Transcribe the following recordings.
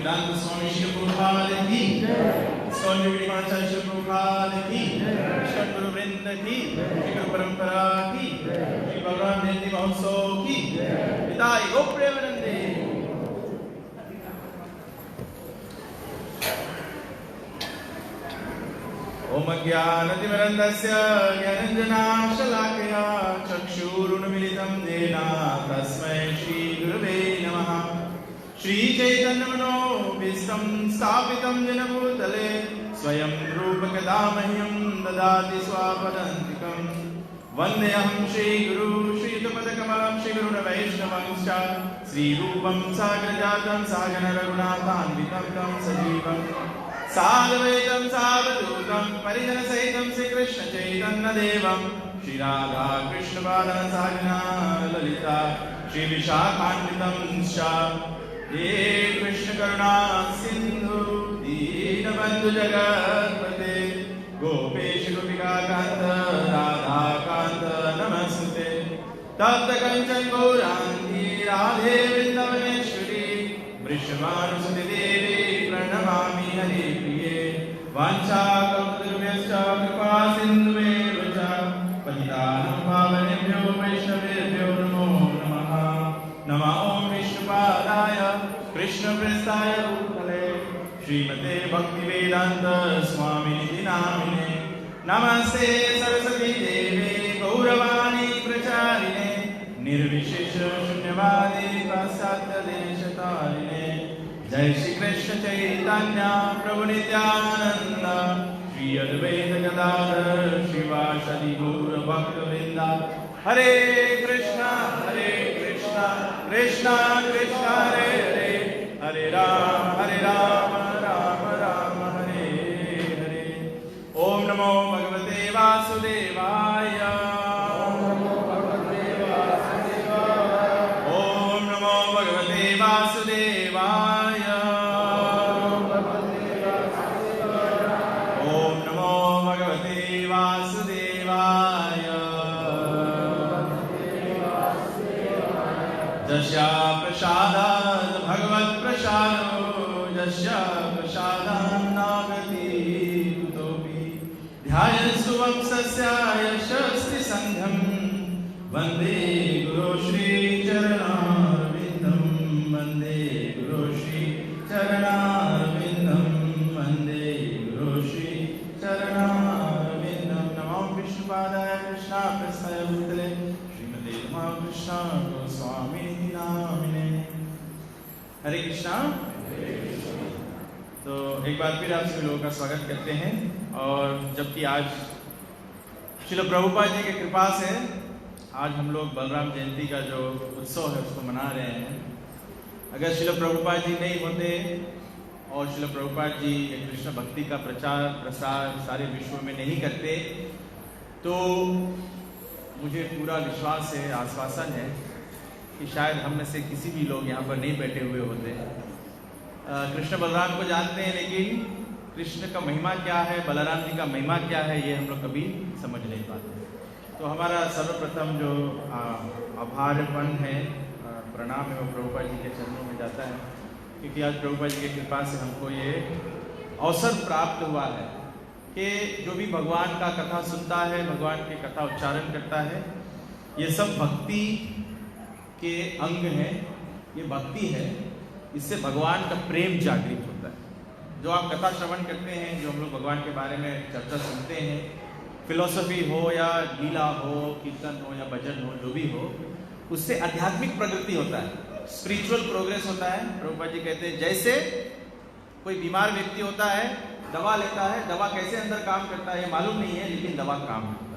वेदांत स्वामी श्री प्रभुपाद की, स्वामी विवेकानंद श्री प्रभुपाद की, कृष्ण गुरु वृंद की, श्री गुरु परंपरा की, श्री भगवान जयंती महोत्सव की, पिताई गो प्रेमानंदे। ओम ज्ञानतिमिरन्दस्य ज्ञानाञ्जनाशलाकया चक्षुरुन्मीलितं येन तस्मै श्रीगुरवे नमः। श्रीचैतन्यमनोभीष्टं स्थापितं येन भूतले स्वयं रूपकदा मह्यं ददाति स्वापदान्तिकं। वन्देऽहं श्रीगुरु श्रीयुतपदकमलं श्रीगुरुवैष्णवंश्च श्रीरूपं साग्रजातं सागररघुनाथान्वितं तं सजीवं साद्वैतं सावधूतं परिजनसहितं श्रीकृष्ण चैतन्यदेवं श्रीराधा कृष्णपादां साजना ललिता श्रीविशाखान्वितं च। हे कृष्ण करुणा सिन्धु दीनबन्धु जगत्पते गोपेश गोपिकान्त राधाकान्त नमस्ते। तप्त कंचन गौरांगी राधे वृंदावनेश्वरी वृषभानुसुते देवी प्रणमामि हरिप्रिये। वाञ्छाकल्पतरुभ्यश्च कृपा सिन्धुभ्येव च पतितानां पावनेभ्यो वैष्णवेभ्यो नमो नमः। नमः ॐ विष्णुपादाय कृष्णप्रेष्ठाय भूतले श्रीमते भक्तिवेदान्त स्वामिनिधि नामिने। नमस्ते सरस्वती देवे गौरवाणी प्रचारिणे निर्विशेष शून्यवादी पाश्चात्य देशतारिणे। जय श्री कृष्ण चैतन्य प्रभु नित्यानंद श्री अद्वैत गदाधर श्रीवासदि गौर भक्तवृंद। हरे कृष्णा कृष्णा कृष्णा हरे हरे हरे राम राम राम हरे हरे। ओम नमो भगवते वासुदेवाय। ओम नमो भगवते वासुदेवाय। ओम नमो भगवते वासुदेवाय। जस्या प्रसादात् भगवत् प्रसादो यस्या प्रसादान् नागति कुतोऽपि। ध्यायन्तु वंशस्य यशस्ति संघं वन्दे गुरो श्री चरणारविन्दं। वन्दे गुरो श्री चरणारविन्दं। वन्दे गुरो श्री चरणारविन्दं। नमो विष्णुपादाय कृष्णाप्रेष्ठाय भूतले श्रीमते रामकृष्ण गोस्वामी नामिने। हरे कृष्णा। तो एक बार फिर आप सभी लोगों का स्वागत करते हैं। और जबकि आज श्रील प्रभुपाद जी की कृपा से आज हम लोग बलराम जयंती का जो उत्सव है उसको मना रहे हैं। अगर श्रील प्रभुपाद जी नहीं होते और श्रील प्रभुपाद जी कृष्ण भक्ति का प्रचार प्रसार सारे विश्व में नहीं करते तो मुझे पूरा विश्वास है, आश्वासन है कि शायद हम में से किसी भी लोग यहाँ पर नहीं बैठे हुए होते। कृष्ण बलराम को जानते हैं लेकिन कृष्ण का महिमा क्या है, बलराम जी का महिमा क्या है, ये हम लोग कभी समझ नहीं पाते। तो हमारा सर्वप्रथम जो आभारपन है, प्रणाम है, वो प्रभुपाद जी के चरणों में जाता है क्योंकि आज प्रभुपाद जी की कृपा से हमको ये अवसर प्राप्त हुआ है कि जो भी भगवान का कथा सुनता है, भगवान की कथा उच्चारण करता है, ये सब भक्ति के अंग हैं। ये भक्ति है, इससे भगवान का प्रेम जागृत होता है। जो आप कथा श्रवण करते हैं, जो हम लोग भगवान के बारे में चर्चा सुनते हैं, फिलॉसफी हो या लीला हो, कीर्तन हो या भजन हो, जो भी हो, उससे आध्यात्मिक प्रगति होता है, स्पिरिचुअल प्रोग्रेस होता है। प्रभुपाद जी कहते हैं जैसे कोई बीमार व्यक्ति होता है, दवा लेता है, दवा कैसे अंदर काम करता है ये मालूम नहीं है, लेकिन दवा काम करता है।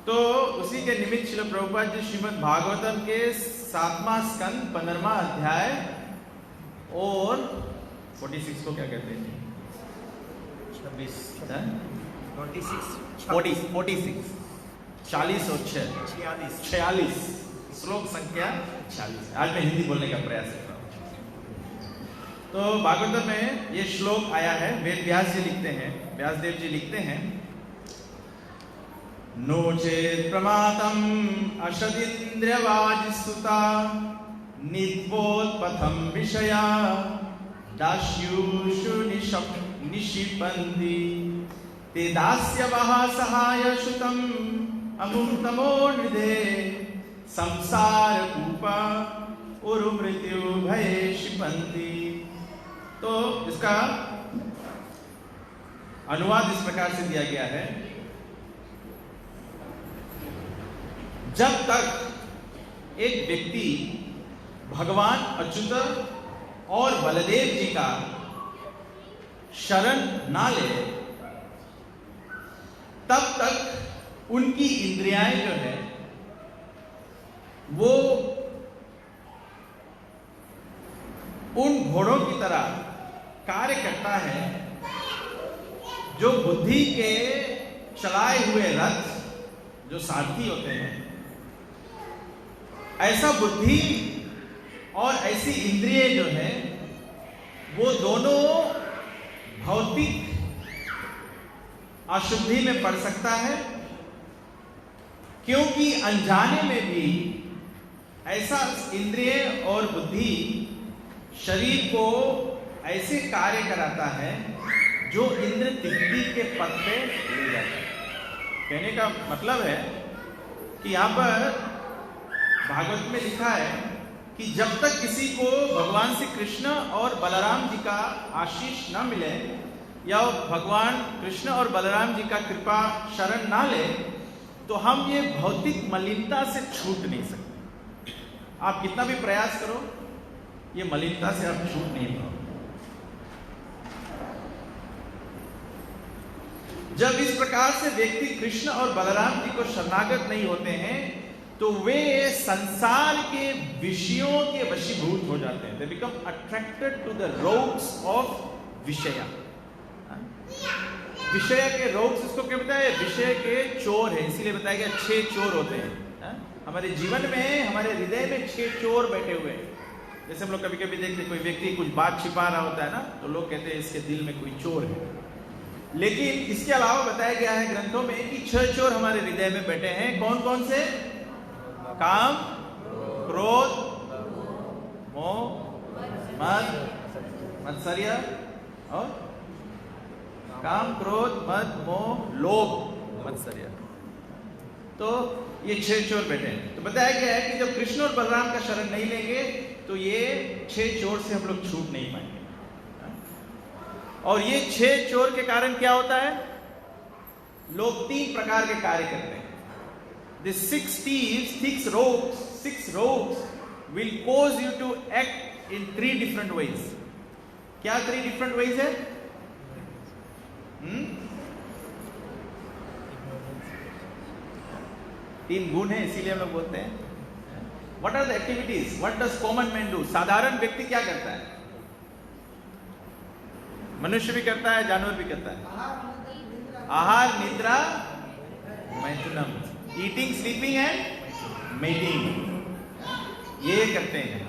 तो उसी के निमित्त श्रील प्रभुपाद जी श्रीमद् भागवतम के 7वां स्कंद 15वां अध्याय और 46 को क्या कहते हैं? 46 40 और 6 46 श्लोक संख्या 46। आज मैं हिंदी बोलने का प्रयास कर रहा हूँ। तो भागवतम में ये श्लोक आया है। वेद व्यास जी लिखते हैं, व्यासदेव जी लिखते हैं, नो चेत प्रमातम अशदिन्द्रियवाजिसुता नित्वोत्पथम विषया दास्युषु निशिपन्ति ते दास्यवः सहाय श्रुतम् अमुक्तमो निधे संसारकूपा उरु मृत्यु भये क्षिपन्ति। तो इसका अनुवाद इस प्रकार से दिया गया है, जब तक एक व्यक्ति भगवान अच्युत और बलदेव जी का शरण ना ले, तब तक उनकी इंद्रियाएं जो है वो उन घोड़ों की तरह कार्य करता है जो बुद्धि के चलाए हुए रथ जो सारथी होते हैं। ऐसा बुद्धि और ऐसी इंद्रिय जो है वो दोनों भौतिक अशुद्धि में पड़ सकता है, क्योंकि अनजाने में भी ऐसा इंद्रिय और बुद्धि शरीर को ऐसे कार्य कराता है जो इंद्र तृप्ति के पद पे ले जाता है। कहने का मतलब है कि यहां पर भागवत में लिखा है कि जब तक किसी को भगवान श्री कृष्ण और बलराम जी का आशीष न मिले या भगवान कृष्ण और बलराम जी का कृपा शरण ना ले, तो हम ये भौतिक मलिनता से छूट नहीं सकते। आप कितना भी प्रयास करो, ये मलिनता से आप छूट नहीं पाओ। जब इस प्रकार से व्यक्ति कृष्ण और बलराम जी को शरणागत नहीं होते हैं तो वे संसार के विषयों के वशीभूत हो जाते हैं। They become attracted to the ropes of विषया। विषय के रोग इसको क्या बताया? विषय के चोर है, इसीलिए बताया गया 6 चोर होते हैं। हमारे जीवन में, हमारे हृदय में 6 चोर बैठे हुए हैं। जैसे हम लोग कभी कभी देखते कोई व्यक्ति कुछ बात छिपा रहा होता है ना, तो लोग कहते हैं इसके दिल में कोई चोर है। लेकिन इसके अलावा बताया गया है ग्रंथों में कि 6 चोर हमारे हृदय में बैठे हैं। कौन कौन से? काम, क्रोध, मोह, मद, मत्सर्य और काम, क्रोध, मद, मोह, लोभ, मत्सर्य। तो ये 6 चोर बैठे हैं। तो बताया गया है कि जब कृष्ण और बलराम का शरण नहीं लेंगे तो ये 6 चोर से हम लोग छूट नहीं पाएंगे। और ये 6 चोर के कारण क्या होता है? लोग 3 प्रकार के कार्य करते हैं। The 6 thieves, 6 rogues will cause you to act in 3 different ways. क्या 3 different ways है? 3 गुण है, इसीलिए हम लोग बोलते हैं। What are the activities? What does common man do? साधारण व्यक्ति क्या करता है? मनुष्य भी करता है, जानवर भी करता है। आहार, निद्रा, मैथुनम, ईटिंग, स्लीपिंग एंड मेटिंग, ये करते हैं।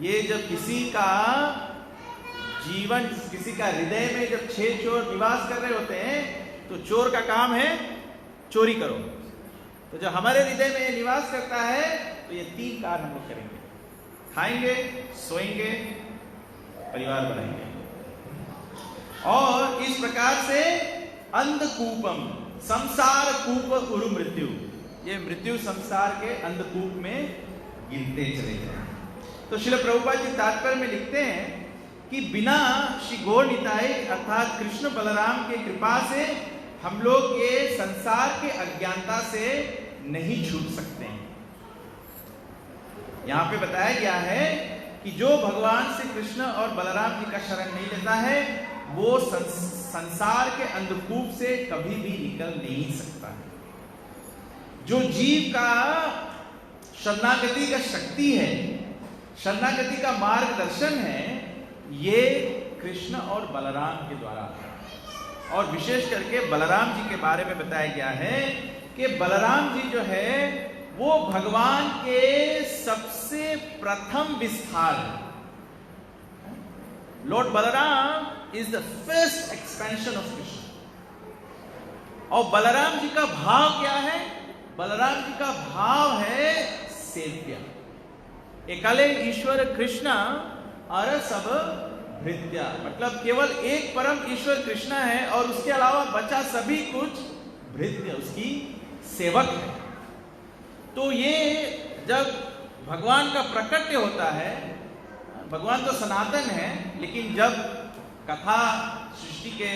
ये जब किसी का जीवन, किसी का हृदय में जब 6 चोर निवास कर रहे होते हैं तो चोर का काम है चोरी करो। तो जब हमारे हृदय में निवास करता है तो ये 3 कार्य हम लोग करेंगे: खाएंगे, सोएंगे, परिवार बनाएंगे। और इस प्रकार से अंधकूपम, संसार कूप उरु मृत्यु, ये मृत्यु संसार के अंधकूप में गिरते चले जाए। तो श्रील प्रभुपाद जी तात्पर्य में लिखते हैं कि बिना श्री गौर निताई अर्थात कृष्ण बलराम के कृपा से हम लोग ये संसार के अज्ञानता से नहीं छूट सकते हैं। यहां पे बताया गया है कि जो भगवान श्री कृष्ण और बलराम जी का शरण नहीं लेता है वो संसार के अंधकूप से कभी भी निकल नहीं सकता है। जो जीव का शरणागति का शक्ति है, शरणागति का मार्गदर्शन है, ये कृष्ण और बलराम के द्वारा है। और विशेष करके बलराम जी के बारे में बताया गया है कि बलराम जी जो है वो भगवान के सबसे प्रथम विस्तार है। Lord Balram is the first expansion of Krishna. और बलराम जी का भाव क्या है? बलराम जी का भाव है सेव्य। एकले ईश्वर कृष्ण और सब भृत्या, मतलब केवल एक परम ईश्वर कृष्ण है और उसके अलावा बचा सभी कुछ भृत्य, उसकी सेवक है। तो ये जब भगवान का प्रकट्य होता है, भगवान तो सनातन है, लेकिन जब कथा सृष्टि के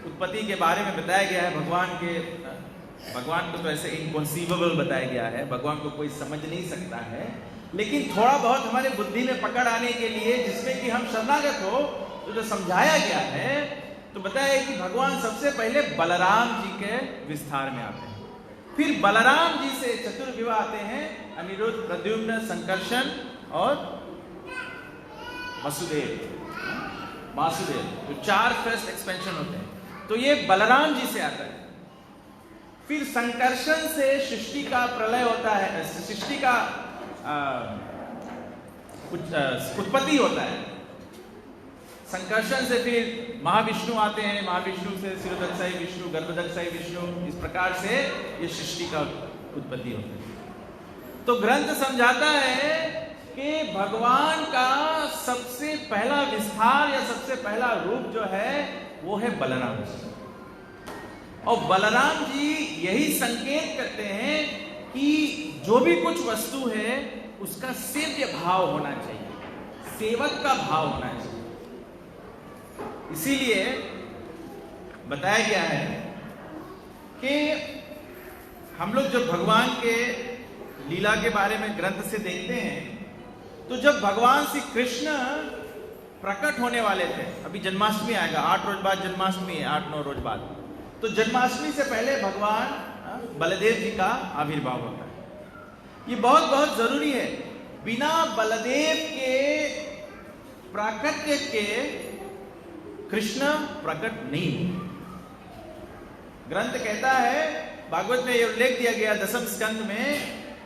उत्पत्ति के बारे में बताया गया है, भगवान को तो ऐसे इनकॉन्सीवेबल बताया गया है, भगवान को कोई समझ नहीं सकता है, लेकिन थोड़ा बहुत हमारे बुद्धि में पकड़ आने के लिए, जिसमें कि हम शरणागत हो, तो जो समझाया गया है, तो बताया कि भगवान सबसे पहले बलराम जी के विस्तार में आते हैं, फिर बलराम जी से चतुर्विवाह आते हैं, अनिरुद्ध, प्रद्युम्न, संकर्षण और वासुदेव, तो 4 फर्स्ट एक्सपेंशन होते हैं। तो ये बलराम जी से आता है। फिर संकर्षण से सृष्टि का प्रलय होता है, सृष्टि का उत्पत्ति होता है। संकर्षण से फिर महाविष्णु आते हैं, महाविष्णु से शिरोदक्षाई विष्णु, गर्भदक्षाई विष्णु, इस प्रकार से ये सृष्टि का उत्पत्ति होती है। तो ग्रंथ समझाता है कि भगवान का सबसे पहला विस्तार या सबसे पहला रूप जो है वो है बलराम जी, और बलराम जी यही संकेत करते हैं कि जो भी कुछ वस्तु है उसका सेव्य भाव होना चाहिए, सेवक का भाव होना चाहिए। इसीलिए बताया गया है कि हम लोग जब भगवान के लीला के बारे में ग्रंथ से देखते हैं, तो जब भगवान श्री कृष्ण प्रकट होने वाले थे, अभी जन्माष्टमी आएगा, 8 रोज बाद जन्माष्टमी है, 8-9 रोज बाद, तो जन्माष्टमी से पहले भगवान बलदेव जी का आविर्भाव होता है। ये बहुत बहुत जरूरी है, बिना बलदेव के प्राकट्य के कृष्ण प्रकट नहीं हुए। ग्रंथ कहता है, भागवत में यह उल्लेख दिया गया 10वें स्कंद में,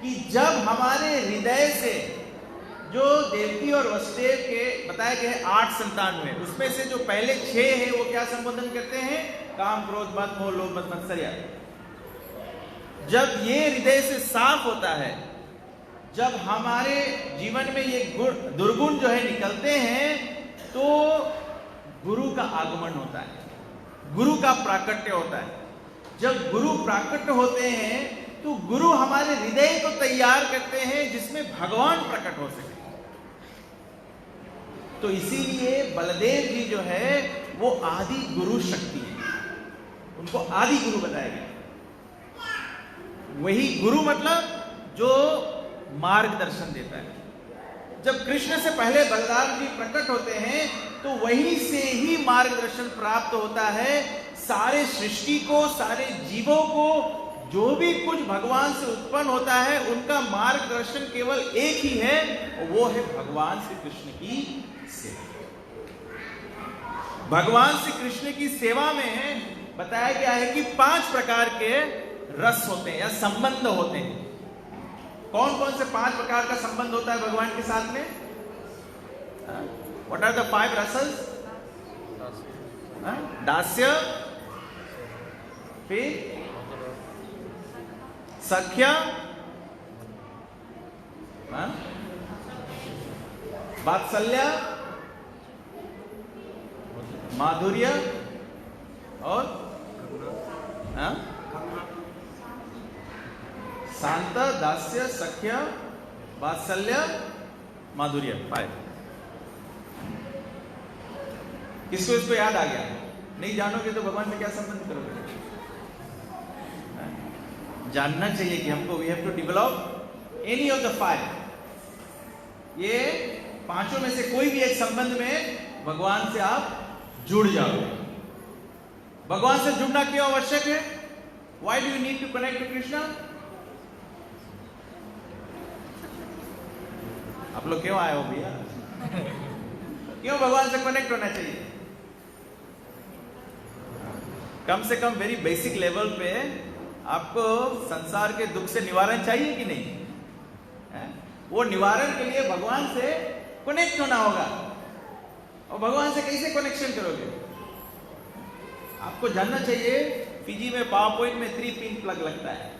कि जब हमारे हृदय से जो देवकी और वसुदेव के बताए गए 8 संतान हुए, उसमें से जो पहले 6 हैं वो क्या संबोधन करते हैं? काम, क्रोध, मद, मोह, लोभ, मद, मत्सर्य। जब ये हृदय से साफ होता है, जब हमारे जीवन में ये दुर्गुण जो है निकलते हैं, तो गुरु का आगमन होता है, गुरु का प्राकट्य होता है। जब गुरु प्राकट्य होते हैं तो गुरु हमारे हृदय को तैयार करते हैं जिसमें भगवान प्रकट हो सके। तो इसीलिए बलदेव जी जो है वो आदि गुरु शक्ति है, उनको आदि गुरु बताया गया। वही गुरु मतलब जो मार्गदर्शन देता है। जब कृष्ण से पहले बलराम जी प्रकट होते हैं तो वहीं से ही मार्गदर्शन प्राप्त होता है सारे सृष्टि को, सारे जीवों को। जो भी कुछ भगवान से उत्पन्न होता है उनका मार्गदर्शन केवल एक ही है, और वो है भगवान श्री कृष्ण की सेवा। भगवान श्री कृष्ण की सेवा में बताया गया है कि 5 प्रकार के रस होते हैं या संबंध होते हैं। कौन कौन से 5 प्रकार का संबंध होता है भगवान के साथ में? What are the 5 रसस? दास्य, फिर सख्य, वात्सल्य, माधुर्य और शांत, दास्य, सख्य, वात्सल्य, माधुर्य। 5। किसको इसको याद आ गया? नहीं जानोगे तो भगवान से क्या संबंध करोगे? जानना चाहिए कि हमको we have to develop any of the 5। ये 5 में से कोई भी एक संबंध में भगवान से आप जुड़ जाओगे। भगवान से जुड़ना क्यों आवश्यक है? Why do you need to connect to Krishna? आप लोग क्यों आए हो भैया? क्यों भगवान से कनेक्ट होना चाहिए? कम से कम वेरी बेसिक लेवल पे आपको संसार के दुख से निवारण चाहिए कि नहीं? वो निवारण के लिए भगवान से कनेक्ट होना होगा। और भगवान से कैसे कनेक्शन करोगे? आपको जानना चाहिए, पीजी में पावर पॉइंट में 3 पिन प्लग लगता है।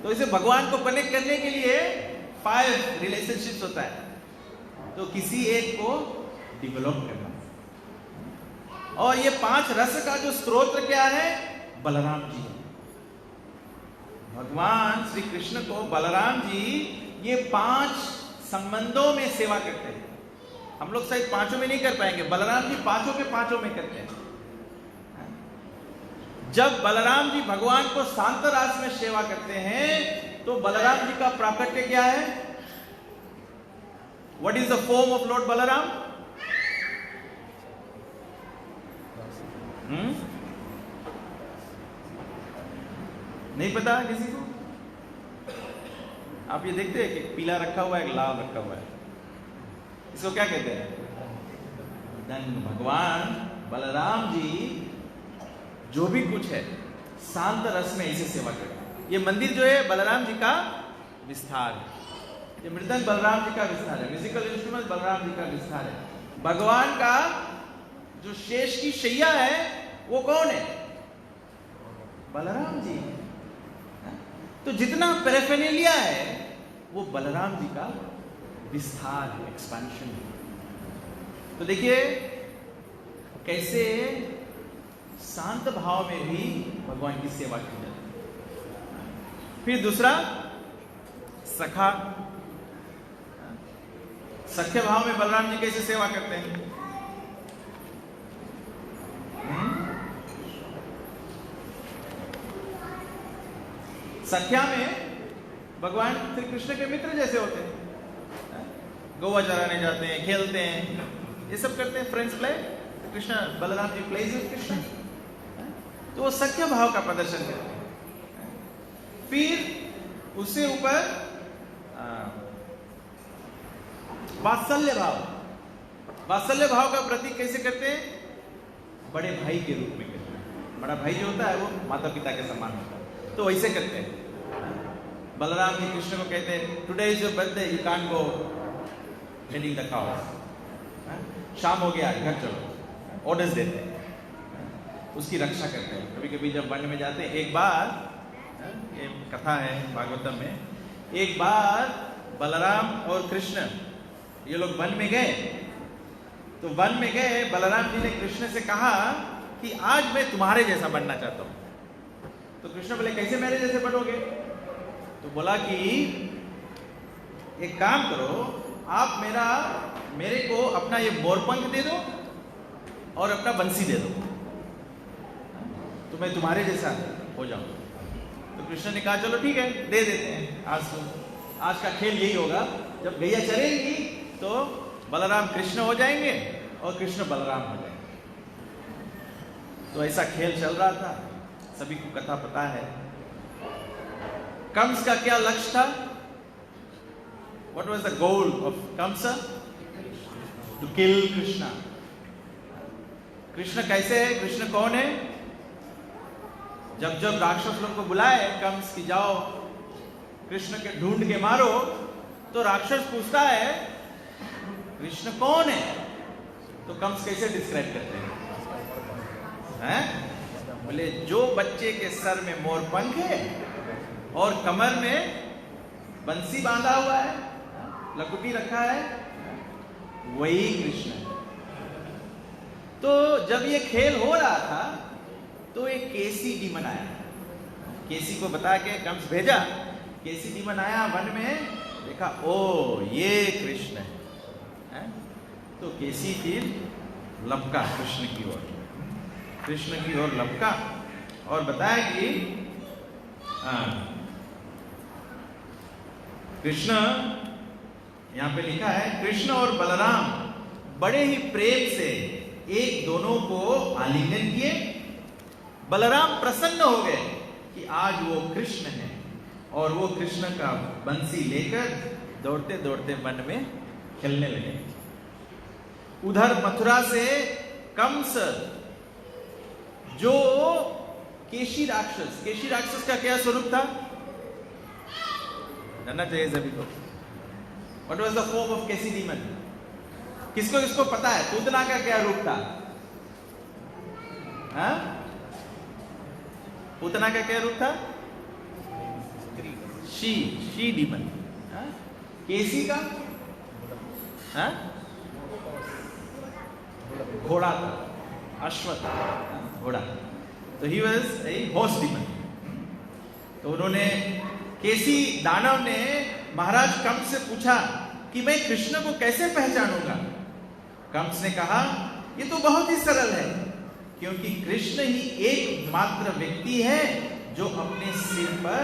तो इसे भगवान को कनेक्ट करने के लिए 5 रिलेशनशिप्स होता है। तो किसी एक को डेवलप करना। और ये 5 रस का जो स्रोत क्या है? बलराम जी। भगवान श्री कृष्ण को बलराम जी ये 5 संबंधों में सेवा करते हैं। हम लोग शायद 5 में नहीं कर पाएंगे, बलराम जी 5 के 5 में करते हैं। जब बलराम जी भगवान को शांत रास में सेवा करते हैं तो बलराम जी का प्राकट्य क्या है? What is the form of Lord Balaram? नहीं पता किसी को? आप ये देखते हैं कि पीला रखा हुआ है, लाल रखा हुआ है, इसको क्या कहते हैं? भगवान बलराम जी जो भी कुछ है शांत रस में इसे सेवा करते हैं। ये मंदिर जो है बलराम जी का विस्तार है, ये मृदंग बलराम जी का विस्तार है, म्यूजिकल इंस्ट्रूमेंट बलराम जी का विस्तार है। भगवान का जो शेष की शैया है वो कौन है? बलराम जी। तो जितना पैराफेर्नालिया है वो बलराम जी का विस्तार है, एक्सपेंशन है। तो देखिए कैसे शांत भाव में भी भगवान की सेवा की जाती है। फिर दूसरा सखा, सख्य भाव में बलराम जी कैसे सेवा करते हैं? सख्या में भगवान श्री कृष्ण के मित्र जैसे होते हैं, गोवा चराने जाते हैं, खेलते हैं, ये सब करते हैं, friends play. Krishna Balram ji plays with Krishna, तो वो सख्य भाव का प्रदर्शन करते हैं। फिर उससे ऊपर वात्सल्य भाव, वात्सल्य भाव का प्रतीक कैसे करते हैं? बड़े भाई के रूप में करते हैं। बड़ा भाई जो होता है वो माता पिता के समान होता है, तो वैसे करते हैं। बलराम जी कृष्ण को कहते हैं today is your birthday, you can't go tending the cows, शाम हो गया घर चलो, ऑर्डर्स देते हैं, उसकी रक्षा करते हैं। कभी कभी जब वन में जाते हैं, एक बार ये कथा है भागवतम में, एक बार बलराम और कृष्ण ये लोग वन में गए। तो वन में गए, बलराम जी ने कृष्ण से कहा कि आज मैं तुम्हारे जैसा बनना चाहता हूं। तो कृष्ण बोले कैसे मेरे जैसे बनोगे? तो बोला कि एक काम करो, आप मेरे को अपना ये मोरपंख दे दो और अपना बंसी दे दो, तो मैं तुम्हारे जैसा हो जाऊं। तो कृष्ण ने कहा चलो ठीक है, दे देते हैं। आज का खेल यही होगा, जब गैया चलेंगी तो बलराम कृष्ण हो जाएंगे और कृष्ण बलराम हो जाएंगे। तो ऐसा खेल चल रहा था, सभी को कथा पता है। कंस का क्या लक्ष्य था? What was the goal of Kamsa? To kill Krishna. Krishna कैसे है? कृष्ण कौन है? जब जब राक्षस लोग को बुलाए कंस की जाओ कृष्ण के ढूंढ के मारो, तो राक्षस पूछता है कृष्ण कौन है? तो कंस कैसे डिस्क्राइब करते हैं? बोले जो बच्चे के सर में मोरपंख है और कमर में बंसी बांधा हुआ है, लकुटी रखा है, वही कृष्ण है। तो जब ये खेल हो रहा था तो एक केसी डीमन आया, केसी को बता के कंस भेजा, केसी डीमन आया वन में, देखा ओ ये कृष्ण है। तो केसी फिर लपका कृष्ण की ओर, कृष्ण की ओर लपका और बताया कि कृष्ण, यहां पे लिखा है कृष्ण और बलराम बड़े ही प्रेम से एक दोनों को आलिंगन किए। बलराम प्रसन्न हो गए कि आज वो कृष्ण है, और वो कृष्ण का बंसी लेकर दौड़ते दौड़ते वन में खेलने लगे। उधर मथुरा से कंस, जो केशी राक्षस का क्या स्वरूप था? जानना चाहिए सभी को। What was the form of Kesi demon? किसको पता है? पूतना का क्या रूप था? पूतना का क्या रूप था? She demon. केसी का हाँ? घोड़ा था, अश्व था, घोड़ा। तो he was a horse demon. तो उन्होंने, केसी दानव ने महाराज कंस से पूछा कि मैं कृष्ण को कैसे पहचानूंगा। कंस ने कहा ये तो बहुत ही सरल है, क्योंकि कृष्ण ही एकमात्र व्यक्ति है जो अपने सिर पर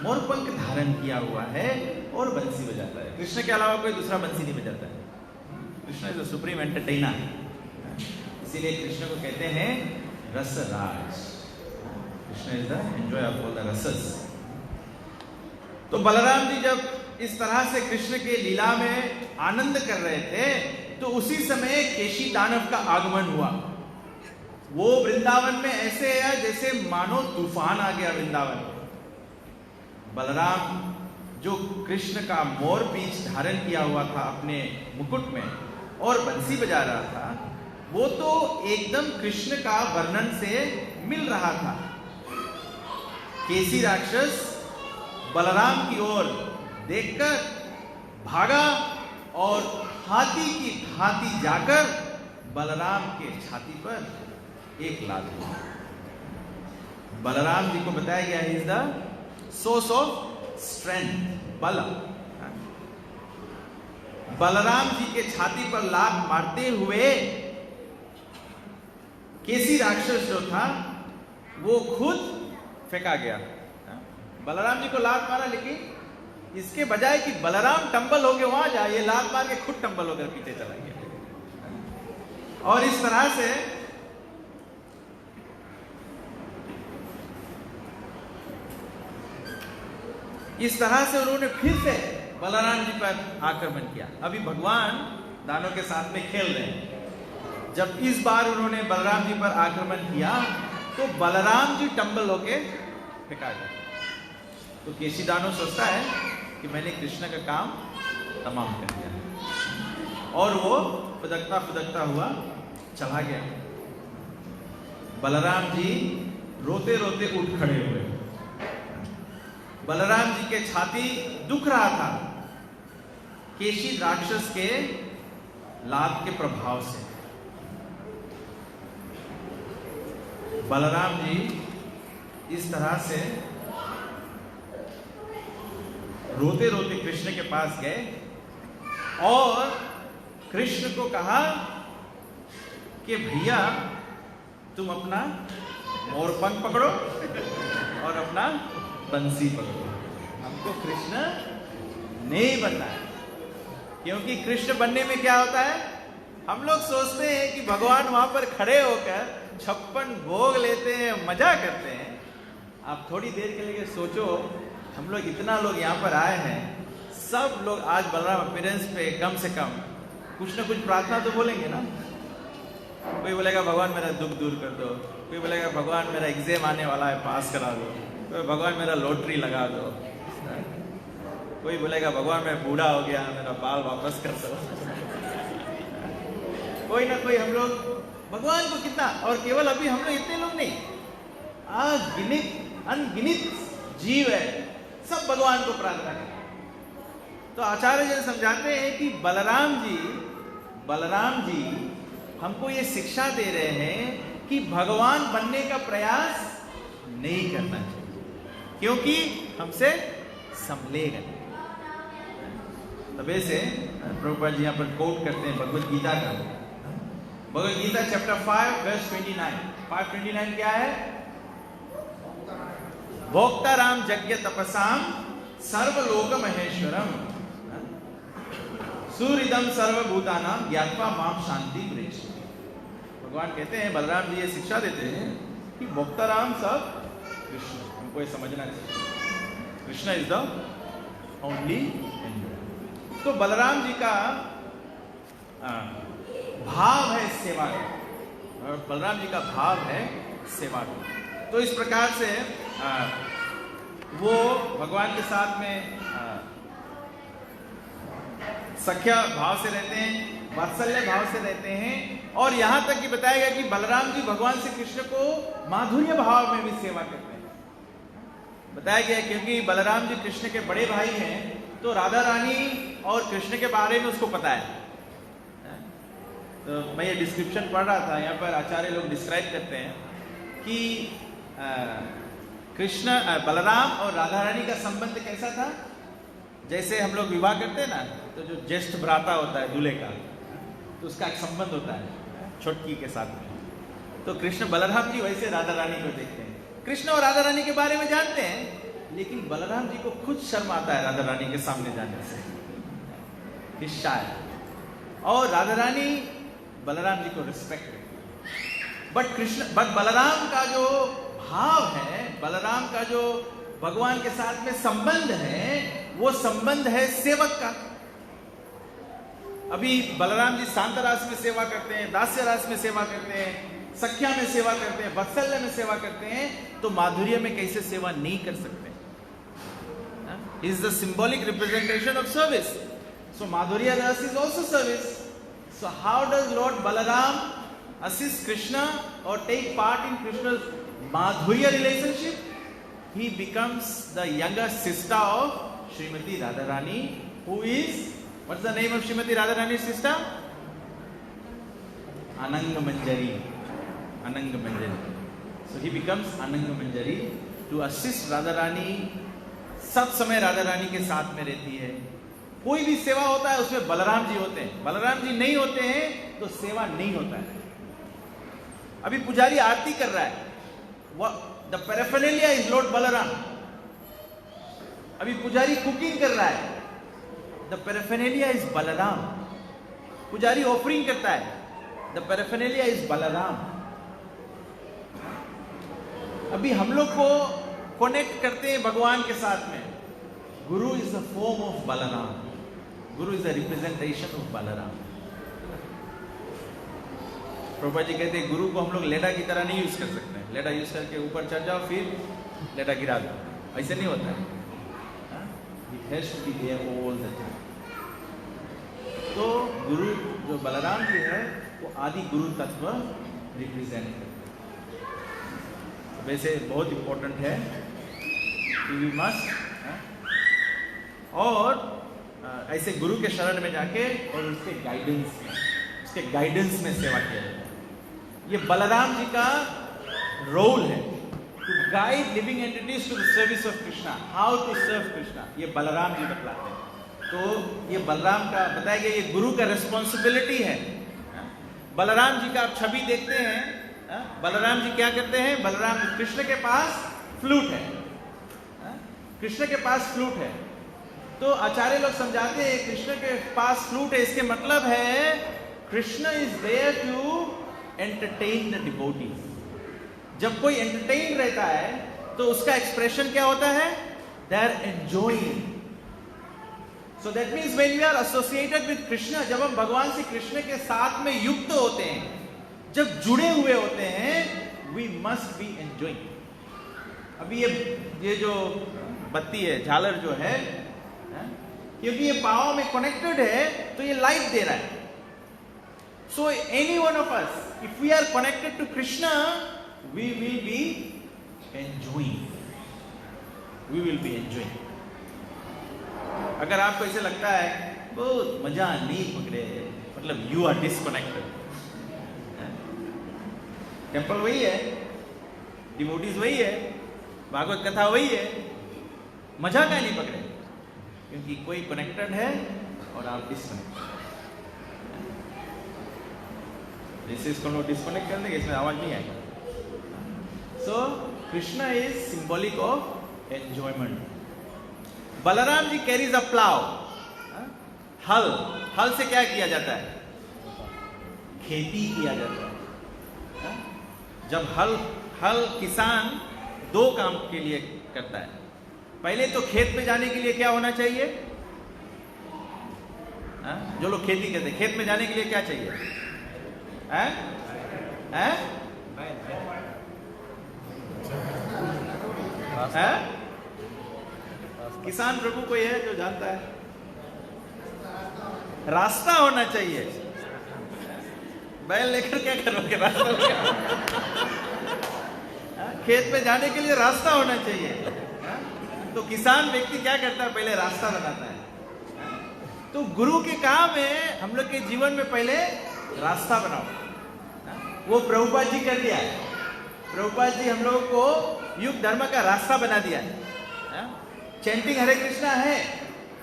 मोरपंख धारण किया हुआ है और बंसी बजाता है। कृष्ण के अलावा कोई दूसरा बंसी नहीं बजाता है। Krishna is the supreme entertainer, इसीलिए कृष्ण को कहते हैं रसराज। Krishna is the enjoy of all the रसस। तो बलराम जी जब इस तरह से कृष्ण के लीला में आनंद कर रहे थे, तो उसी समय केशी दानव का आगमन हुआ। वो वृंदावन में ऐसे है जैसे मानो तूफान आ गया वृंदावन। बलराम जो कृष्ण का मोर पींछ धारण किया हुआ था अपने मुकुट में और बंसी बजा रहा था, वो तो एकदम कृष्ण का वर्णन से मिल रहा था। केसी राक्षस बलराम की ओर देखकर भागा और हाथी की भांति जाकर बलराम के छाती पर एक लात दी। बलराम जी को बताया गया is the source of strength, बल। बलराम जी के छाती पर लात मारते हुए केसी राक्षस जो था वो खुद फेंका गया। बलराम जी को लात मारा, लेकिन इसके बजाय कि बलराम टंबल होके वहां जाए, ये लात मार के खुद टंबल होकर पीछे चला गया। और इस तरह से उन्होंने फिर से बलराम जी पर आक्रमण किया। अभी भगवान दानों के साथ में खेल रहे हैं। जब इस बार उन्होंने बलराम जी पर आक्रमण किया तो बलराम जी टंबल होके फेंका गया। तो केसी दानव सोचता है कि मैंने कृष्ण का काम तमाम कर दिया, और वो फुदकता फुदकता हुआ चला गया। बलराम जी रोते रोते उठ खड़े हुए। बलराम जी के छाती दुख रहा था केशी राक्षस के लात के प्रभाव से। बलराम जी इस तरह से रोते रोते कृष्ण के पास गए और कृष्ण को कहा कि भैया तुम अपना मोरपंख पकड़ो और अपना बंसी पकड़ो, हमको कृष्ण नहीं बनना है। क्योंकि कृष्ण बनने में क्या होता है, हम लोग सोचते हैं कि भगवान वहां पर खड़े होकर 56 भोग लेते हैं, मजा करते हैं। आप थोड़ी देर के लिए सोचो, हम लोग इतना लोग यहाँ पर आए हैं, सब लोग आज बलराम अपीयरेंस पे कम से कम कुछ ना कुछ प्रार्थना तो बोलेंगे ना। कोई बोलेगा भगवान मेरा दुख दूर कर दो, कोई बोलेगा भगवान मेरा एग्जाम आने वाला है पास करा दो, कोई भगवान मेरा लॉटरी लगा दो, कोई बोलेगा भगवान मैं बूढ़ा हो गया मेरा बाल वापस कर दो। कोई ना कोई हम लोग भगवान को कितना, और केवल अभी हम लोग इतने लोग नहीं, आज गिनित अनगिनित जीव है, सब भगवान को प्रार्थना करें। तो आचार्य जी समझाते हैं कि बलराम जी हमको ये शिक्षा दे रहे हैं कि भगवान बनने का प्रयास नहीं करना चाहिए, क्योंकि हमसे संभलेगा। तबे से प्रभुपाद जी यहाँ पर कोट करते हैं भगवत गीता का। Bhagavad Gita chapter 5 verse 29। 5:29 क्या है? भोक्ता राम यज्ञ तपसाम सर्वलोक महेश्वरम सूर्यदम सर्वभूतानाम ज्ञात्वा माम शांति मृषि। भगवान कहते हैं, बलराम जी ये शिक्षा देते हैं कि भोक्ता राम सब कृष्ण, हमको ये समझना चाहिए। Krishna is the only enjoy. तो बलराम जी का भाव है सेवा का, और बलराम जी का भाव है सेवा का। तो इस प्रकार से वो भगवान के साथ में सख्या भाव से रहते हैं, वात्सल्य भाव से रहते हैं, और यहां तक कि बताया गया कि बलराम जी भगवान श्री कृष्ण को माधुर्य भाव में भी सेवा करते हैं। बताया गया क्योंकि बलराम जी कृष्ण के बड़े भाई हैं, तो राधा रानी और कृष्ण के बारे में उसको पता है। तो मैं ये डिस्क्रिप्शन पढ़ रहा था, यहाँ पर आचार्य लोग डिस्क्राइब करते हैं कि कृष्ण बलराम और राधा रानी का संबंध कैसा था। जैसे हम लोग विवाह करते हैं ना, तो जो ज्येष्ठ भ्राता होता है दूल्हे का, तो उसका एक संबंध होता है छोटकी के साथ में। तो कृष्ण बलराम जी वैसे राधा रानी को देखते हैं। कृष्ण और राधा रानी के बारे में जानते हैं, लेकिन बलराम जी को खुद शर्म आता है राधा रानी के सामने जाने से, शायद। और राधा रानी बलराम जी को रिस्पेक्ट करती है। बट बलराम का जो भाव है, बलराम का जो भगवान के साथ में संबंध है, वो संबंध है सेवक का। अभी बलराम जी शांतरास में सेवा करते हैं, दास्य रास में सेवा करते हैं, सख्या में सेवा करते हैं, वत्सल्य में सेवा करते हैं, तो माधुर्य में कैसे सेवा नहीं कर सकते? Is the symbolic representation of service. So माधुर्य रस is also service. So how does lord Balram assist Krishna or take part in Krishna's Madhurya relationship? He becomes the younger sister of Srimati Radharani, who is, what's the name of Srimati Radharani's sister? Ananga Manjari. Ananga Manjari. So he becomes Ananga Manjari to assist Radharani. सब समय राधा रानी के साथ में रहती है। कोई भी सेवा होता है उसमें बलराम जी होते हैं। बलराम जी नहीं होते हैं तो सेवा नहीं होता है। अभी पुजारी आरती कर रहा है, द पैराफेरेलिया इज लॉर्ड बलराम। अभी पुजारी कुकिंग कर रहा है, द पैराफेरेलिया इज बलराम। पुजारी ऑफरिंग करता है, द पैराफेरेलिया इज बलराम। अभी हम लोग को कनेक्ट करते हैं भगवान के साथ में। Guru is the form of Balram, guru is the representation of Balram. Prabhupada ji कहते हैं गुरु को हम लोग लेडा की तरह नहीं यूज कर सकते। लेडा यूज करके ऊपर चढ़ जाओ फिर लेडा गिरा दो, ऐसे नहीं होता है। It has to be there all the time. तो गुरु जो बलराम जी है वो आदि गुरु तत्व रिप्रेजेंट करते हैं। वैसे बहुत इंपॉर्टेंट है कि वी मस्ट, और ऐसे गुरु के शरण में जाके और उसके गाइडेंस में सेवा किया जाता है। ये बलराम जी का रोल है, to guide living entities to the service of Krishna, how to serve Krishna. ये बलराम जी बतलाते हैं। तो ये बलराम का बताया गया, ये गुरु का रिस्पॉन्सिबिलिटी है। बलराम जी का आप छवि देखते हैं, बलराम जी क्या करते हैं? बलराम कृष्ण के पास फ्लूट है, कृष्ण के पास फ्लूट है। तो आचार्य लोग समझाते हैं कृष्ण के पास फ्लूट है, इसके मतलब है Krishna is there to entertain the devotees. जब कोई एंटरटेन रहता है तो उसका एक्सप्रेशन क्या होता है? They are enjoying. So that means when we are associated with Krishna, जब हम भगवान श्री कृष्ण के साथ में युक्त होते हैं, जब जुड़े हुए होते हैं, वी मस्ट बी एंजॉयिंग। अभी ये जो बत्ती है, झालर जो है, क्योंकि ये पावर में कनेक्टेड है तो ये लाइट दे रहा है। So any one of us, if we are connected to Krishna, we will be enjoying. We will be enjoying. अगर आपको ऐसे लगता है बहुत मजा नहीं पकड़े, मतलब you are disconnected. टेम्पल वही है, डिवोटीज वही है, भागवत कथा वही है, मजा क्या नहीं पकड़े? क्योंकि कोई कनेक्टेड है और आप डिस्कनेक्टेड। जैसे इसको लोग डिस्कनेक्ट कर देंगे, इसमें आवाज नहीं आएगा। So Krishna is symbolic of enjoyment. Balram ji carries a plough, हल से क्या किया जाता है? खेती किया जाता है। जब हल किसान दो काम के लिए करता है। पहले तो खेत में जाने के लिए क्या होना चाहिए? जो लोग खेती करते हैं, खेत में जाने के लिए क्या चाहिए? किसान प्रभु कोई है जो जानता है? रास्ता होना चाहिए। बैल लेकर क्या करोगे? रास्ता खेत में जाने के लिए रास्ता होना चाहिए। तो किसान व्यक्ति क्या करता है? पहले रास्ता बनाता है। तो गुरु के काम है हम लोग के जीवन में पहले रास्ता बनाओ। वो प्रभुपाद जी कर दिया है। प्रभुपाद जी हम लोगों को युग धर्म का रास्ता बना दिया है। चैंटिंग हरे कृष्णा है,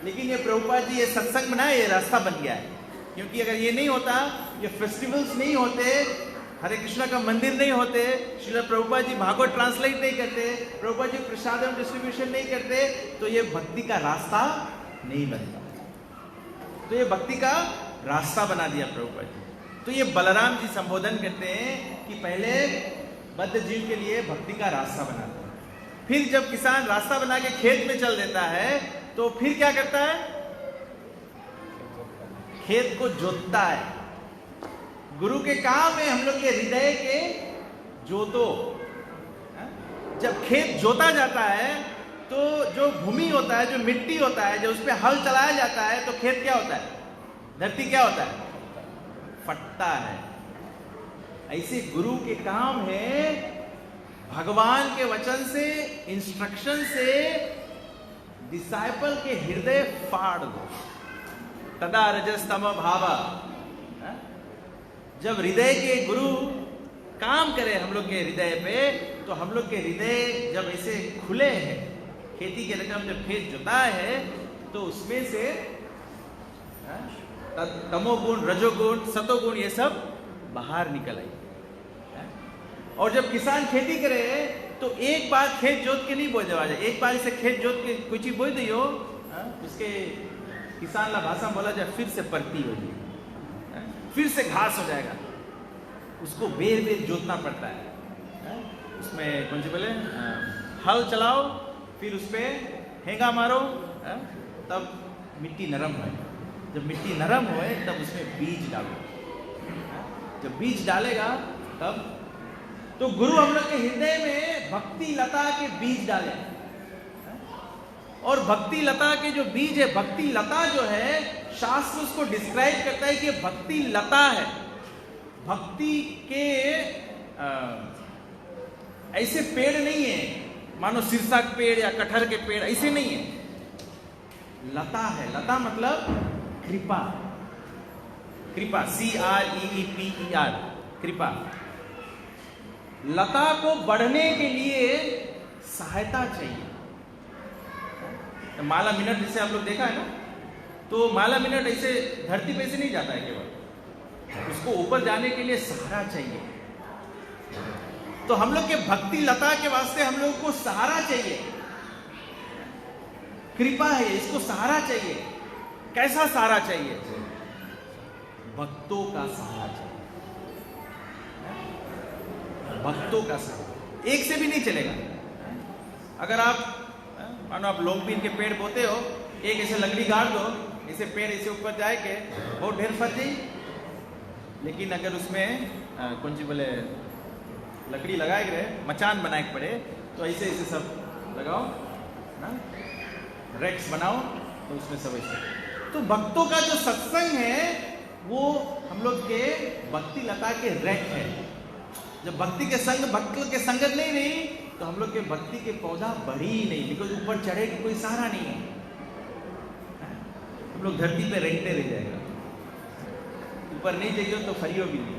लेकिन ये प्रभुपाद जी ये सत्संग बनाए, ये रास्ता बन गया है। क्योंकि अगर ये नहीं होता, ये फेस्टिवल्स नहीं होते, हरे कृष्णा का मंदिर नहीं होते, श्रील प्रभुपाद जी भागवत ट्रांसलेट नहीं करते, प्रभुपाद जी प्रसाद डिस्ट्रीब्यूशन नहीं करते, तो ये भक्ति का रास्ता नहीं बनता। तो ये भक्ति का रास्ता बना दिया प्रभुपाद जी। तो ये बलराम जी संबोधन करते हैं कि पहले बद्ध जीव के लिए भक्ति का रास्ता बनाते हैं। फिर जब किसान रास्ता बना के खेत में चल देता है, तो फिर क्या करता है? खेत को जोतता है। गुरु के काम है हम लोग के हृदय के जोतो। जब खेत जोता जाता है, तो जो भूमि होता है, जो मिट्टी होता है, जब उस पर हल चलाया जाता है, तो खेत क्या होता है? धरती क्या होता है? फटता है। ऐसे गुरु के काम है भगवान के वचन से, इंस्ट्रक्शन से डिसाइपल के हृदय फाड़ दो। तदा रजस्तम भावा। जब हृदय के गुरु काम करे हम लोग के हृदय पे, तो हम लोग के हृदय जब ऐसे खुले हैं, खेती के रकम जब खेत जोता है, तो उसमें से तमोगुण, रजोगुण, सतोगुण ये सब बाहर निकल आई। और जब किसान खेती करे, तो एक बार खेत जोत के नहीं बोल देवा जाए। एक बार इसे खेत जोत के कोई चीज बोल दियो, उसके किसान ला भाषा बोला जाए, फिर से परती होगी, फिर से घास हो जाएगा। उसको बेर बेर जोतना पड़ता है। उसमें कौन सी बोले, हल चलाओ, फिर उस पर हेंगा मारो, तब मिट्टी नरम हो। जब मिट्टी नरम होए, तब उसमें बीज डालो। जब बीज डालेगा, तब तो गुरु हम लोग के हृदय में भक्ति लता के बीज डाले। और भक्ति लता के जो बीज है, भक्ति लता जो है, शास्त्र उसको डिस्क्राइब करता है कि भक्ति लता है। भक्ति के ऐसे पेड़ नहीं है, मानो शीर्षा के पेड़ या कटहर के पेड़, ऐसे नहीं है। लता है। लता मतलब कृपा। कृपा, CREEPER, कृपा। लता को बढ़ने के लिए सहायता चाहिए। तो माला मिनट जिसे आप लोग देखा है ना, तो माला मिनट ऐसे धरती पे से नहीं जाता है केवल, उसको ऊपर जाने के लिए सहारा चाहिए। तो हम लोग के भक्ति लता के वास्ते हम लोग को सहारा चाहिए। कृपा है, इसको सहारा चाहिए। कैसा सहारा चाहिए? भक्तों का सहारा चाहिए। भक्तों का सहारा। एक से भी नहीं चलेगा। अगर आप मानो आप लोंगपीन के पेड़ बोते हो, एक ऐसे लकड़ी गाड़ दो, ऐसे पेड़ ऐसे ऊपर जाए के बहुत ढेर फट जाए। लेकिन अगर उसमें कौन सी बोले लकड़ी लगाए गए, मचान बनाए के पड़े, तो ऐसे ऐसे सब लगाओ ना, रेक्स बनाओ, तो उसमें सब ऐसे। तो भक्तों का जो सत्संग है, वो हम लोग के भक्ति लता के रेक है। जब भक्ति के संग, भक्त के संगत नहीं रही, तो हम लोग के भक्ति के पौधा बढ़ी ही नहीं, बिकॉज ऊपर चढ़े के कोई सहारा नहीं है। हम लोग धरती पे रेंगते रह जाएगा। ऊपर नहीं जाइए तो फरियो भी नहीं।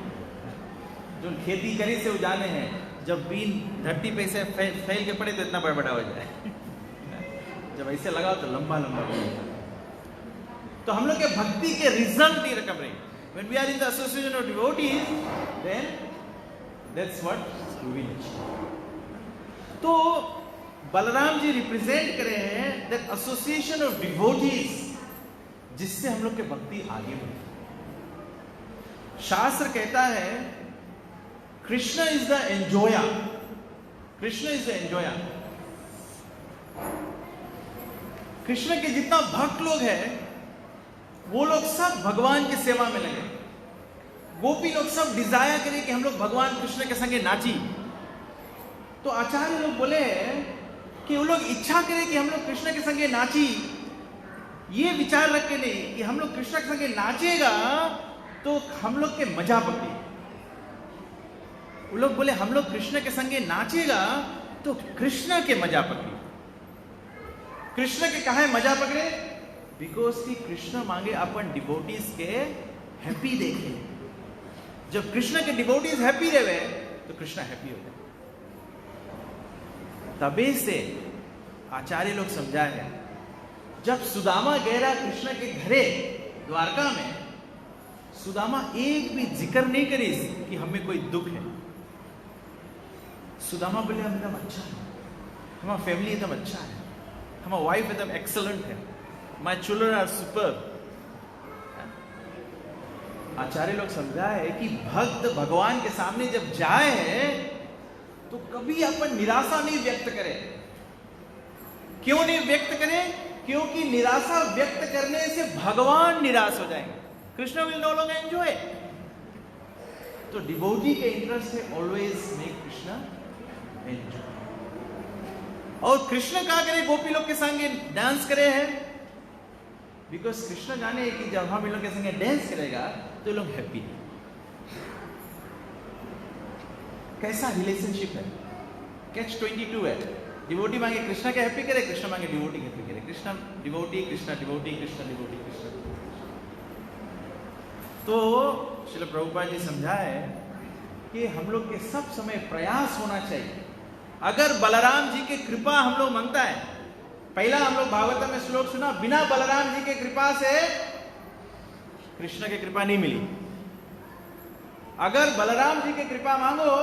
जो खेती करी से वो जाने हैं, जब बीन धरती पे से फैल के पड़े तो इतना बड़ा हो जाए, जब ऐसे लगाओ तो लंबा लंबा हो जाए। तो हम लोग के भक्ति के रिजल्ट नहीं रकम रहे। When we are in the association of devotees, then that's what we will. तो बलराम जी रिप्रेजेंट कर रहे हैं that association of devotees, जिससे हम लोग के भक्ति आगे बढ़े। शास्त्र कहता है Krishna is the enjoyer. Krishna is the enjoyer. Krishna के जितना भक्त लोग हैं, वो लोग सब भगवान की सेवा में लगे। गोपी लोग सब डिजायर करें कि हम लोग भगवान कृष्ण के संगे नाची। तो आचार्य लोग बोले कि वो लोग इच्छा करें कि हम लोग कृष्ण के संगे नाची, ये विचार रख के नहीं कि हम लोग कृष्ण के संगे नाचेगा तो हम लोग के मजा पकड़े। वो लोग बोले हम लोग कृष्ण के संगे नाचेगा तो कृष्ण के मजा पकड़े। कृष्ण के कहा है मजा पकड़े? बिकॉज कि कृष्ण मांगे अपन डिवोटीज के हैप्पी देखे, जब कृष्ण के डिवोटीज हैप्पी रहे तो कृष्ण हैप्पी हो गए। तबे से आचार्य लोग समझाए हैं, जब सुदामा गहरा कृष्ण के घरे द्वारका में, सुदामा एक भी जिक्र नहीं करी कि हमें कोई दुख है। सुदामा बोले हम एकदम अच्छा है, हमारा फैमिली एकदम अच्छा है, हमारा वाइफ एकदम एक्सलेंट है, माय चिल्ड्रन आर सुपर। आचार्य लोग समझाए है कि भक्त भगवान के सामने जब जाए है तो कभी अपन निराशा नहीं व्यक्त करे। क्यों नहीं व्यक्त करें? क्योंकि निराशा व्यक्त करने से भगवान निराश हो जाएंगे। Krishna will no longer enjoy. तो डिवोटी के इंटरेस्ट है ऑलवेज मेक कृष्ण एंजॉय। और कृष्ण क्या करे? गोपी लोग के संगे डांस करे है, बिकॉज कृष्ण जाने कि जब हम इन लोग के संगे डांस करेगा तो लोग हैप्पी। कैसा रिलेशनशिप है? कैच 22 है। डिवोटी मांगे कृष्ण के हैप्पी करे, कृष्ण मांगे डिवोटी के हैप्पी करे। Krishna devotee, Krishna devotee, Krishna devotee, Krishna. तो श्रील प्रभुपाद जी समझाए कि हम लोग के सब समय प्रयास होना चाहिए। अगर बलराम जी की कृपा हम लोग मांगता है, पहला हम लोग भागवत में श्लोक सुना, बिना बलराम जी के कृपा से कृष्ण की कृपा नहीं मिली। अगर बलराम जी की कृपा मांगो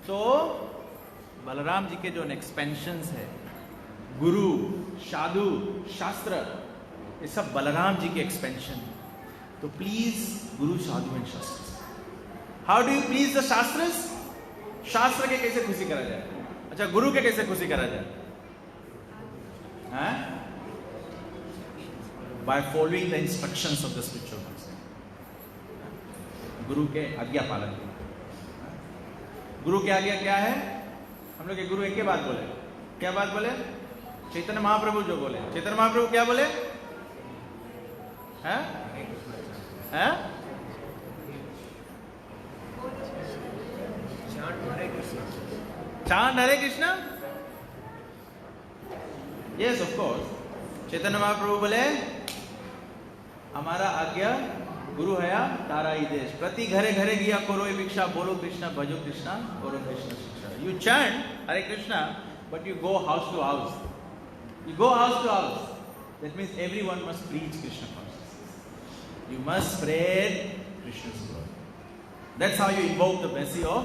तो बलराम जी के जो एक्सपेंशंस है, गुरु, साधु, शास्त्र, ये सब बलराम जी के एक्सपेंशन। तो प्लीज गुरु, साधु एंड शास्त्र। How do you please the shastras? शास्त्र के कैसे खुशी करा जाए? अच्छा, गुरु के कैसे खुशी करा जाए? By following the instructions of the spiritual master. गुरु के आज्ञा पालन। गुरु की आज्ञा क्या है? हम लोग के गुरु एक ही बात बोले। क्या बात बोले? चैतन्य महाप्रभु जो बोले। चैतन्य महाप्रभु क्या बोले? हैं? हैं? Chant Hare Krishna. Yes, of course. Chaitanya Mahaprabhu बोले हमारा आज्ञा गुरु है तारा ही देश, प्रति घरे घरे गया करो भिक्षा, बोलो कृष्णा, भजो कृष्णा, करो कृष्ण शिक्षा। You chant Hare Krishna, but you go house to house. You go house to house. That means everyone must preach Krishna consciousness. You must spread Krishna's word. That's how you invoke the mercy of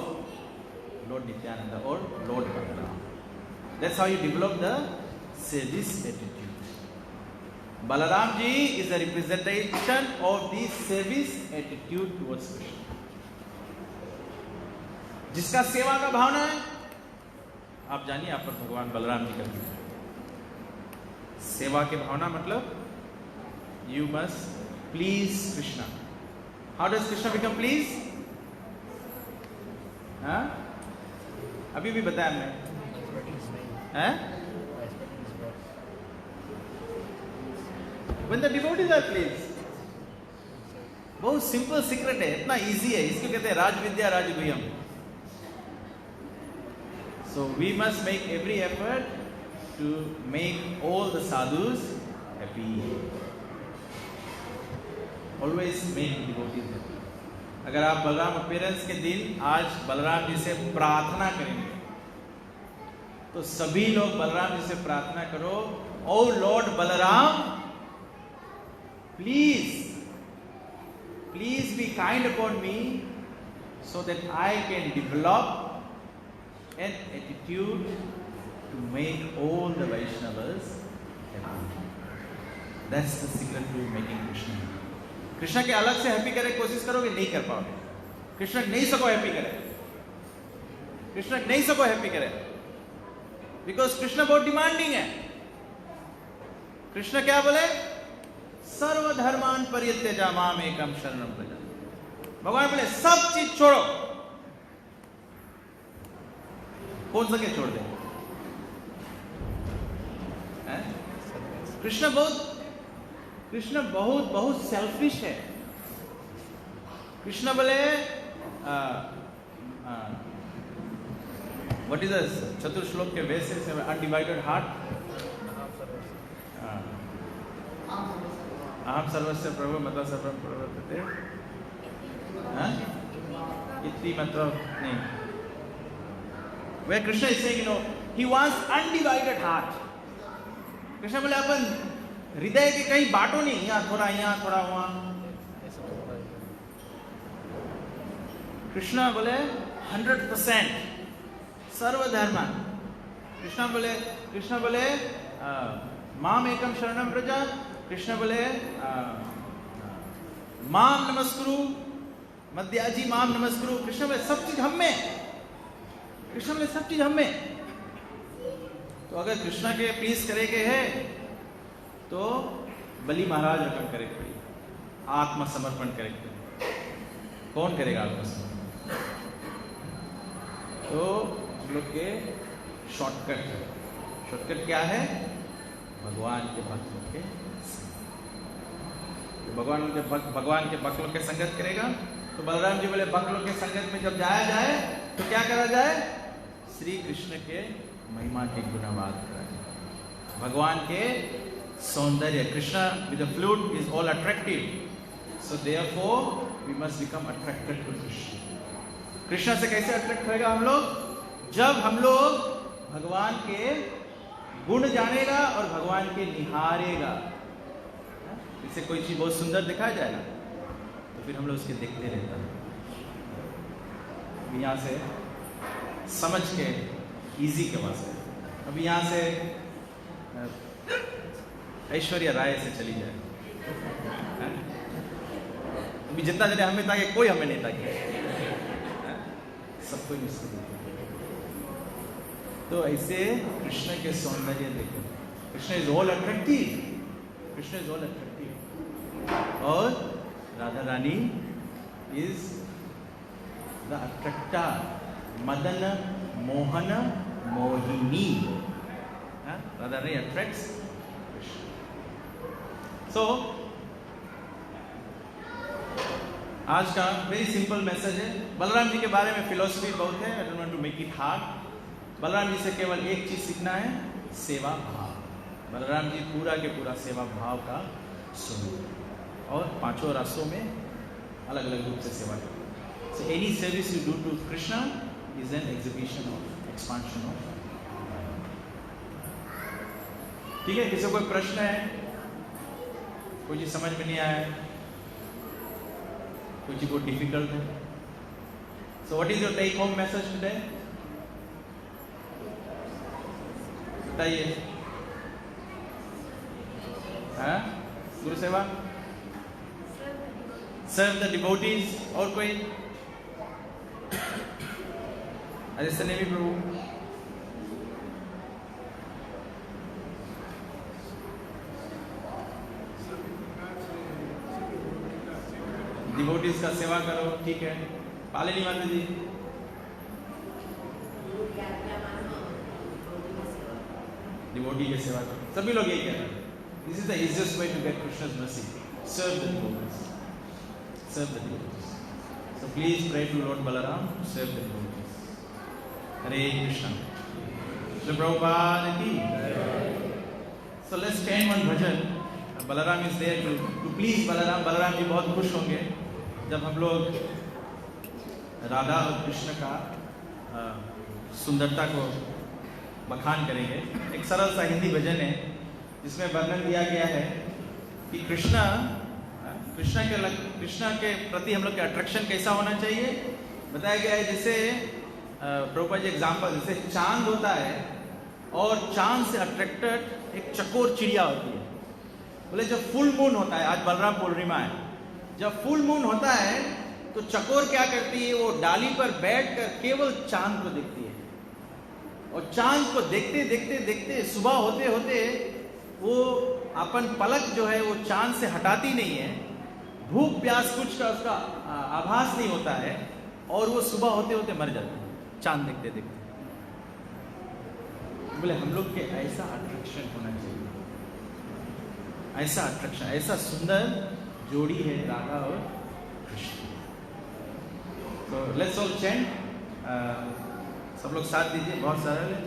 Lord Nityananda or Lord Balaram. That's how you develop the service attitude. Balaram ji is a representation of the service attitude towards Krishna. जिसका सेवा का भावना है, आप जानिए आप पर भगवान बलराम जी करते हैं। सेवा की भावना मतलब you must please Krishna. How does Krishna become pleased? हाँ? अभी भी बताया हमने। हैं? When the devotees are pleased. बहुत सिंपल सीक्रेट है, इतना इजी है, इसको कहते हैं राज विद्या राजगुह्यम। So we must make every effort to make all the sadhus happy. Always make devotees happy. अगर आप बलराम अपीयरेंस के दिन आज बलराम जी से प्रार्थना करेंगे तो सभी लोग बलराम जी से प्रार्थना करो, O lord Balram, please be kind upon me so that I can develop an attitude to make all the Vaishnavas happy. That's the secret to making Krishna. Krishna के अलग से हैप्पी करे कोशिश करोगे, नहीं कर पाओगे। कृष्ण नहीं सको हैप्पी करे, कृष्ण नहीं सको हैप्पी करे, बिकॉज कृष्ण बहुत डिमांडिंग है। कृष्ण क्या बोले? सर्वधर्मान परित्यज्य माम एकम शरणम व्रज। भगवान बोले सब चीज छोड़ो। कौन सा के छोड़ दे? कृष्ण बहुत बहुत सेल्फिश है। कृष्ण बोले व्हाट इज दिस चतुर्श्लोक के बेसिस से अनडिवाइडेड हार्ट। अहम सर्वस्य प्रभु मता सर्वम प्रवर्तते। इतनी मतलब नहीं। Where Krishna is saying, he wants undivided heart. Krishna बोले अपन हृदय के कहीं बांटो नहीं, यहाँ थोड़ा वहाँ। कृष्ण बोले 100% सर्वधर्म। कृष्ण बोले माम एकम शरणम व्रज। कृष्ण बोले माम नमस्कुरु मध्याजी माम नमस्कुरु। कृष्ण बोले सब चीज हम में। कृष्ण बोले सब चीज हम में। तो अगर कृष्ण के प्लीज करे के है तो बलि महाराज रकम करे पड़ी, आत्मसमर्पण करे पड़ी। कौन करेगा आत्मसमर्पण? तो हम लोग के शॉर्टकट क्या है? भगवान के भक्तों के भगवान के भक्तों के संगत करेगा। तो बलराम जी बोले भक्तों के संगत में जब जाया जाए तो क्या करा जाए? श्री कृष्ण के महिमा के गुणवाद करा जाए, भगवान के सौंदर्य। Krishna with the flute is all attractive, so therefore we must become attracted to Krishna. Krishna से कैसे अट्रैक्ट होएगा हम लोग? जब हम लोग भगवान के गुण जानेगा और भगवान के निहारेगा। इससे कोई चीज बहुत सुंदर दिखाया जाए ना तो फिर हम लोग उसके देखते रहता है। यहाँ से समझ के इजी के वास्ते अभी यहाँ से ऐश्वर्या राय से चली जाए, अभी जितना जने हमें ताकि कोई हमें नहीं ताकि, सबको मिस कर। तो ऐसे कृष्ण के सौंदर्य देखो। कृष्ण इज ऑल अट्रैक्टिव और Radha Rani is the attractor, Madan Mohan Mohini. Radha Rani attracts Krishna. So आज का वेरी सिंपल मैसेज है। बलराम जी के बारे में फिलोसफी बहुत है, I don't want to make it hard. Balram ji से केवल एक चीज सीखना है, सेवा भाव। बलराम जी पूरा के पूरा सेवा भाव का स्वरूप और पांचों रास्तों में अलग अलग रूप से सेवा करते। So any service you do to Krishna is an exhibition of expansion of. ठीक है, किसी को कोई प्रश्न है, कोई चीज समझ में नहीं आया, कोई चीज बहुत डिफिकल्ट है? So what is your take home message today? बताइए। हाँ, गुरु सेवा, सर्व द डिवोटीज। और कोई? अजय ने भी प्रभु डिवोटीज का सेवा करो। ठीक है, पालिनी माता जी। डिवोटी की सेवा करो, सभी लोग यही कह रहे हैं। This is the easiest way to get कृष्ण's mercy. Serve the devotees. Serve the devotees. So please pray to Lord Balaram to serve the devotees. Hare Krishna. Srila Prabhupada ki. So let's chant one bhajan. Balaram is there to please Balaram. Balaram ji बहुत खुश होंगे जब हम लोग राधा और कृष्ण का सुंदरता को बखान करेंगे। एक सरल सा हिंदी भजन है जिसमें वर्णन दिया गया है कि कृष्ण के प्रति हम लोग का अट्रैक्शन कैसा होना चाहिए। बताया गया है जैसे प्रभुपाद जी एग्जाम्पल, जैसे चांद होता है और चांद से अट्रैक्टेड एक चकोर चिड़िया होती है। बोले जब फुल मून होता है, आज बलराम पूर्णिमा है, जब फुल मून होता है तो चकोर क्या करती है, वो डाली पर बैठकर केवल चांद को देखती है और चांद को देखते देखते देखते सुबह होते होते वो अपन पलक जो है वो चांद से हटाती नहीं है, भूख प्यास कुछ का उसका आभास नहीं होता है और वो सुबह होते होते मर जाती है चांद देखते देखते। बोले हम लोग के ऐसा अट्रैक्शन होना चाहिए, ऐसा अट्रैक्शन, ऐसा सुंदर जोड़ी है राधा और कृष्ण। तो लेट्स ऑल चैंट, सब लोग साथ दीजिए, बहुत सरल है।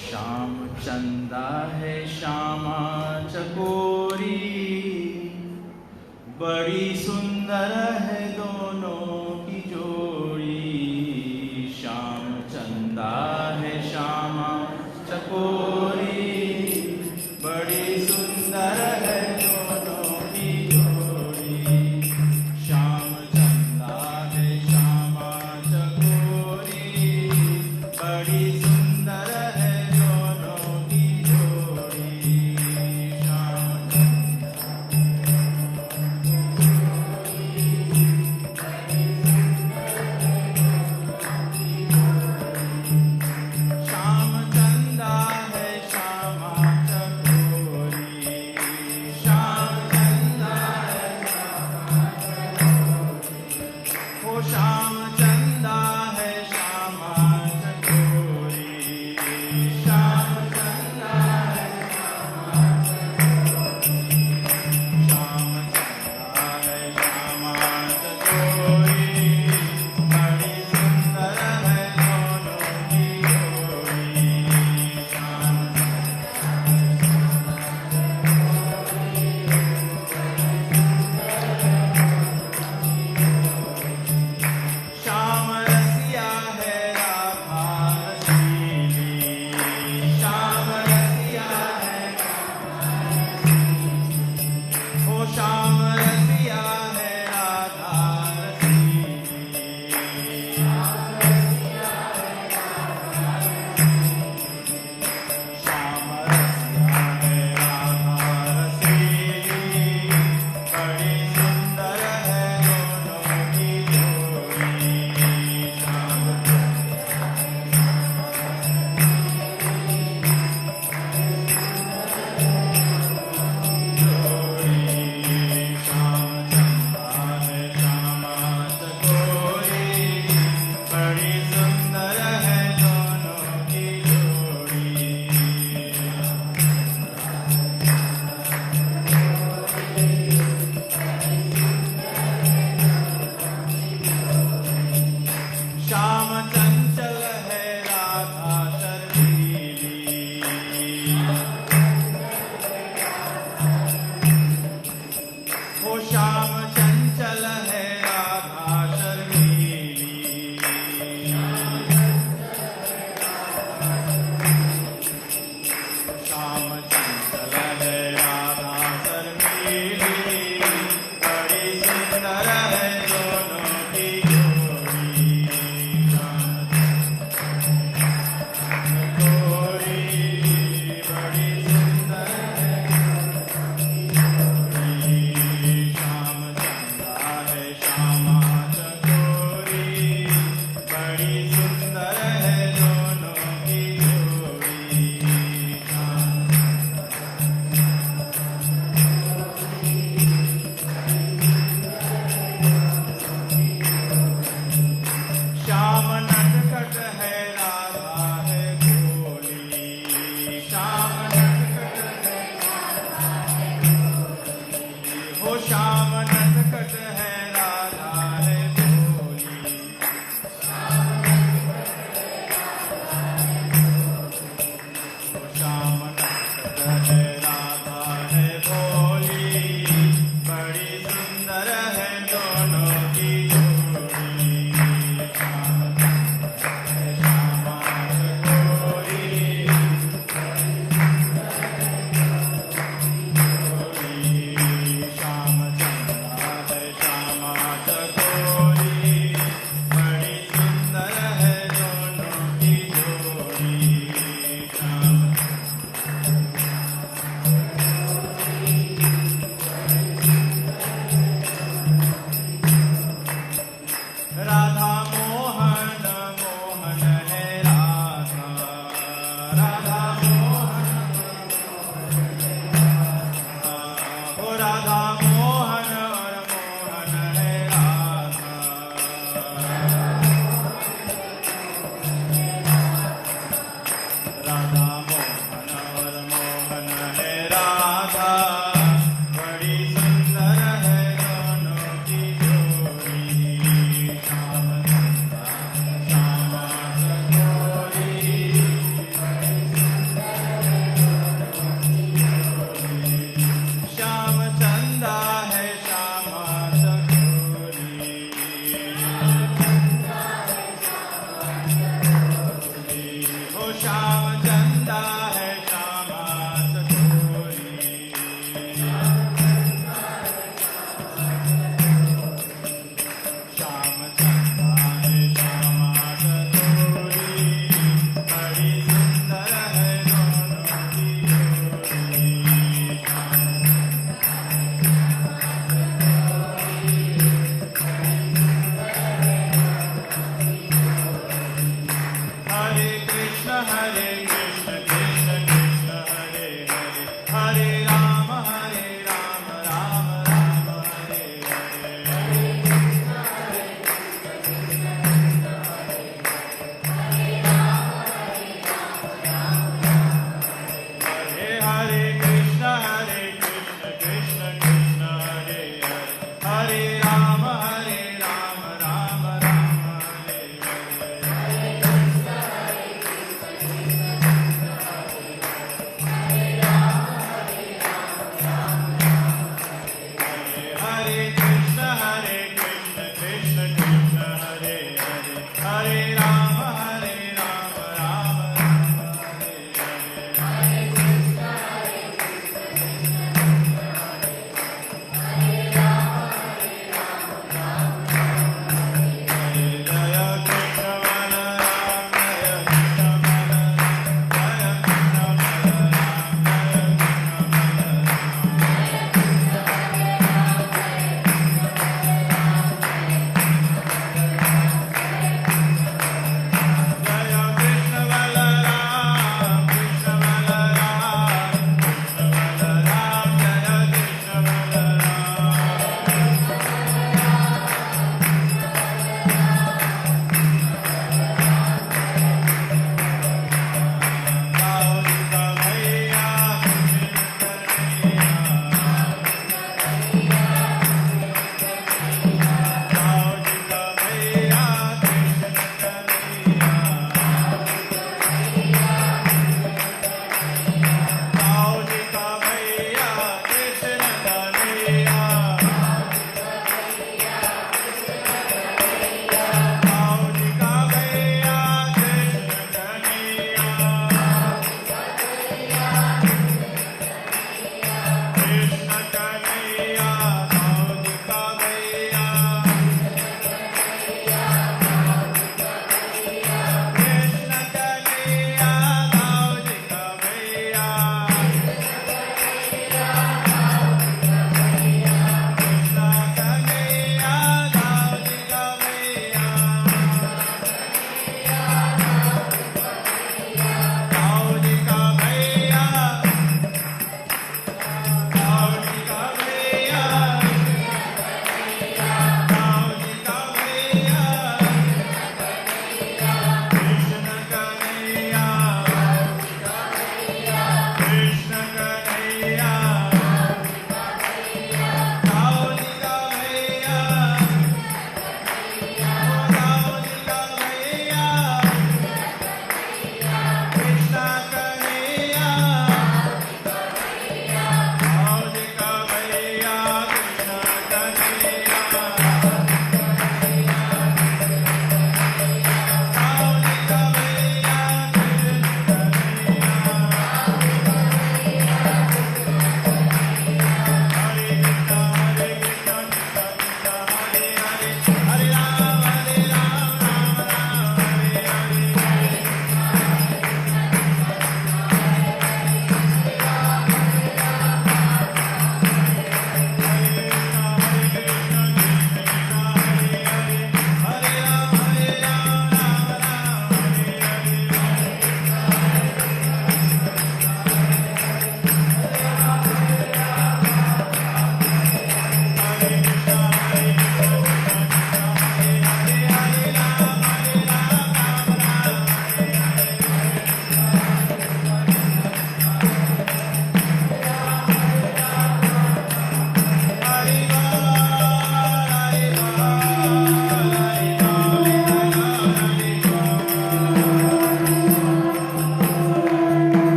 श्याम चंदा है श्यामा चकोरी, बड़ी सुंदर है दोनों की जोड़ी, श्याम चंदा है श्यामा चकोरी। बड़ी सुंदर है दोनों की जोड़ी, श्याम चंदा है श्यामा चकोरी। बड़ी सुंदर है दोनों की जोड़ी, श्याम श्याम चंदा है श्यामा चकोरी। श्याम चंदा है ओ श्याम चंदा है श्यामा चकोरी। श्याम चंदा है श्याम चंदा है श्यामा चकोरी। बड़ी सुंदर है दोनों की जोड़ी, श्याम श्याम रसिया है राधा रसीली। श्याम रसिया है ओ श्याम